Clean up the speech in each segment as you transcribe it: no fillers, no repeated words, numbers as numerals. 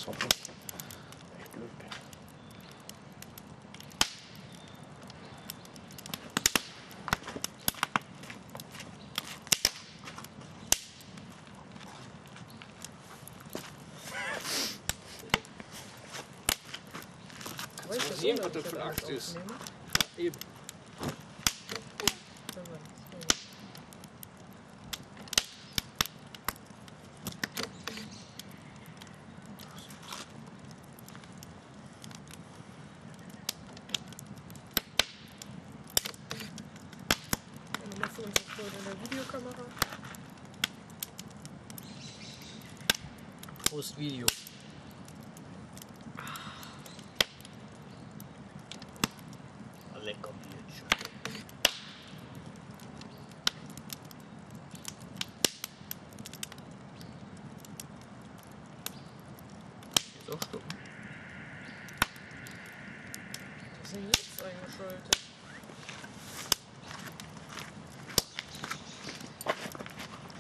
Grasshopper. Echt blöd. Mal sehen, was das für eine Axt ist. Ja, eben. Machst du uns das Foto in der Videokamera? Post Video. Lecker Bierchen. Jetzt auch stoppen. Das sind jetzt eingeschaltet.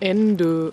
Ende.